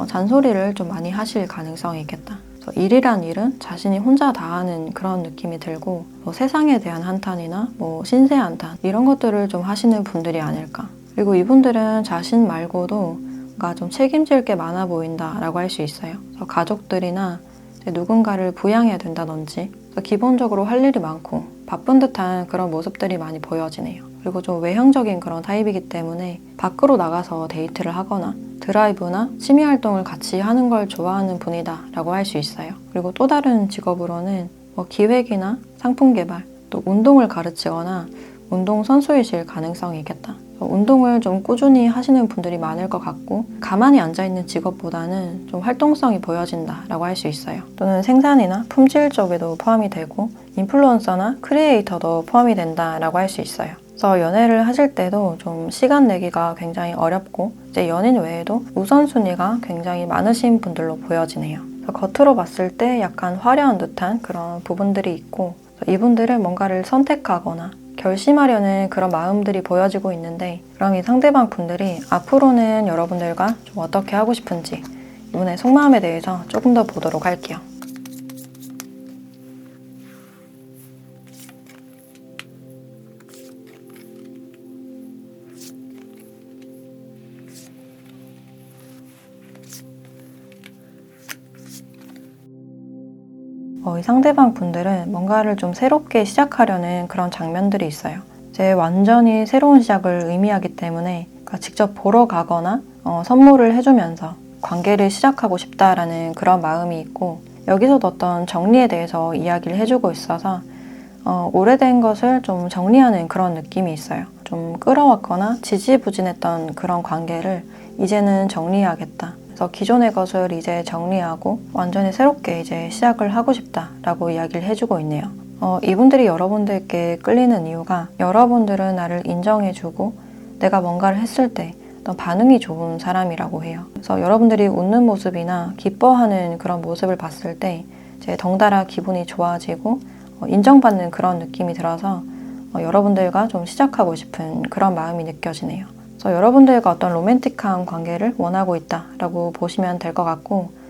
잔소리를 좀 많이 하실 가능성이 있겠다. 그래서 일이란 일은 자신이 혼자 다 하는 그런 느낌이 들고, 세상에 대한 한탄이나 신세 한탄 이런 것들을 좀 하시는 분들이 아닐까. 그리고 이분들은 자신 말고도 뭔가 좀 책임질 게 많아 보인다라고 할 수 있어요. 그래서 가족들이나 누군가를 부양해야 된다든지 기본적으로 할 일이 많고 바쁜 듯한 그런 모습들이 많이 보여지네요. 그리고 좀 외향적인 그런 타입이기 때문에 밖으로 나가서 데이트를 하거나 드라이브나 취미 활동을 같이 하는 걸 좋아하는 분이다 라고 할 수 있어요. 그리고 또 다른 직업으로는 기획이나 상품 개발, 또 운동을 가르치거나 운동 선수이실 가능성이 있겠다. 운동을 좀 꾸준히 하시는 분들이 많을 것 같고, 가만히 앉아있는 직업보다는 좀 활동성이 보여진다라고 할 수 있어요. 또는 생산이나 품질 쪽에도 포함이 되고 인플루언서나 크리에이터도 포함이 된다라고 할 수 있어요. 그래서 연애를 하실 때도 좀 시간 내기가 굉장히 어렵고, 이제 연인 외에도 우선순위가 굉장히 많으신 분들로 보여지네요. 그래서 겉으로 봤을 때 약간 화려한 듯한 그런 부분들이 있고, 이분들은 뭔가를 선택하거나 결심하려는 그런 마음들이 보여지고 있는데, 그럼 이 상대방 분들이 앞으로는 여러분들과 좀 어떻게 하고 싶은지 이분의 속마음에 대해서 조금 더 보도록 할게요. 이 상대방 분들은 뭔가를 좀 새롭게 시작하려는 그런 장면들이 있어요. 이제 완전히 새로운 시작을 의미하기 때문에 직접 보러 가거나 선물을 해주면서 관계를 시작하고 싶다라는 그런 마음이 있고, 여기서도 어떤 정리에 대해서 이야기를 해주고 있어서 오래된 것을 좀 정리하는 그런 느낌이 있어요. 좀 끌어왔거나 지지부진했던 그런 관계를 이제는 정리해야겠다. 그래서 기존의 것을 이제 정리하고 완전히 새롭게 이제 시작을 하고 싶다라고 이야기를 해주고 있네요. 이분들이 여러분들께 끌리는 이유가 여러분들은 나를 인정해주고 내가 뭔가를 했을 때 어떤 반응이 좋은 사람이라고 해요. 그래서 여러분들이 웃는 모습이나 기뻐하는 그런 모습을 봤을 때 이제 덩달아 기분이 좋아지고 인정받는 그런 느낌이 들어서 여러분들과 좀 시작하고 싶은 그런 마음이 느껴지네요. 그래서 여러분들과 어떤 로맨틱한 관계를 원하고 있다라고 보시면 될 것 같고,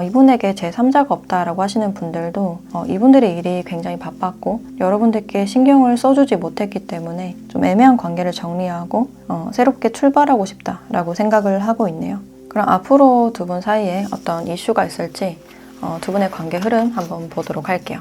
이분에게 제3자가 없다라고 하시는 분들도 이분들의 일이 굉장히 바빴고 여러분들께 신경을 써주지 못했기 때문에 좀 애매한 관계를 정리하고 새롭게 출발하고 싶다라고 생각을 하고 있네요. 그럼 앞으로 두 분 사이에 어떤 이슈가 있을지 두 분의 관계 흐름 한번 보도록 할게요.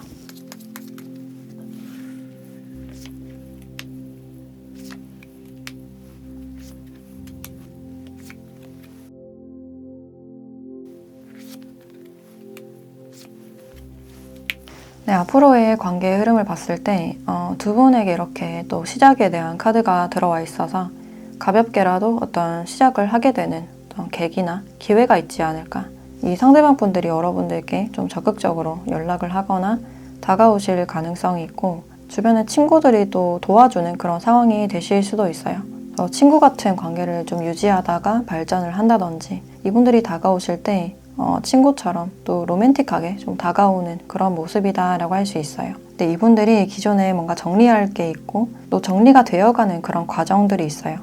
네, 앞으로의 관계의 흐름을 봤을 때 두 분에게 이렇게 또 시작에 대한 카드가 들어와 있어서 가볍게라도 어떤 시작을 하게 되는 어떤 계기나 기회가 있지 않을까. 이 상대방 분들이 여러분들께 좀 적극적으로 연락을 하거나 다가오실 가능성이 있고 주변의 친구들이 또 도와주는 그런 상황이 되실 수도 있어요. 친구 같은 관계를 좀 유지하다가 발전을 한다든지 이분들이 다가오실 때 친구처럼 또 로맨틱하게 좀 다가오는 그런 모습이다라고 할 수 있어요. 근데 이분들이 기존에 뭔가 정리할 게 있고 또 정리가 되어가는 그런 과정들이 있어요.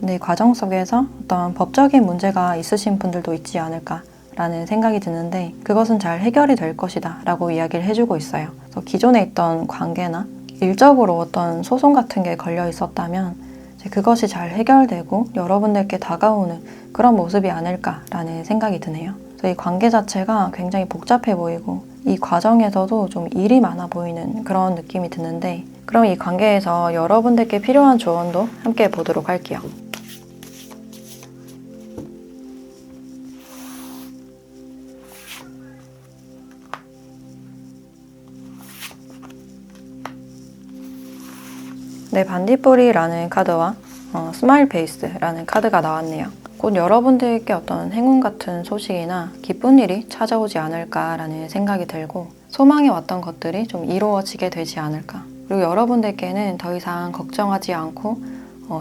근데 이 과정 속에서 어떤 법적인 문제가 있으신 분들도 있지 않을까라는 생각이 드는데 그것은 잘 해결이 될 것이다 라고 이야기를 해주고 있어요. 그래서 기존에 있던 관계나 일적으로 어떤 소송 같은 게 걸려 있었다면 그것이 잘 해결되고 여러분들께 다가오는 그런 모습이 아닐까라는 생각이 드네요. 그래서 이 관계 자체가 굉장히 복잡해 보이고 이 과정에서도 좀 일이 많아 보이는 그런 느낌이 드는데 그럼 이 관계에서 여러분들께 필요한 조언도 함께 보도록 할게요. 네, 반딧불이라는 카드와 스마일 페이스라는 카드가 나왔네요. 곧 여러분들께 어떤 행운 같은 소식이나 기쁜 일이 찾아오지 않을까라는 생각이 들고 소망해 왔던 것들이 좀 이루어지게 되지 않을까. 그리고 여러분들께는 더 이상 걱정하지 않고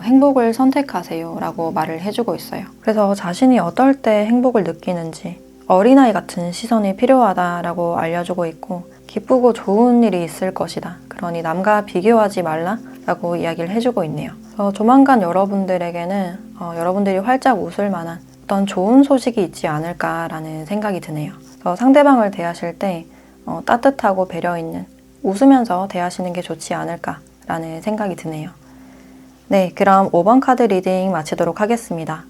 행복을 선택하세요 라고 말을 해주고 있어요. 그래서 자신이 어떨 때 행복을 느끼는지 어린아이 같은 시선이 필요하다라고 알려주고 있고 기쁘고 좋은 일이 있을 것이다. 그러니 남과 비교하지 말라 라고 이야기를 해주고 있네요. 조만간 여러분들에게는 여러분들이 활짝 웃을 만한 어떤 좋은 소식이 있지 않을까라는 생각이 드네요. 상대방을 대하실 때 따뜻하고 배려 있는 웃으면서 대하시는 게 좋지 않을까라는 생각이 드네요. 네, 그럼 5번 카드 리딩 마치도록 하겠습니다.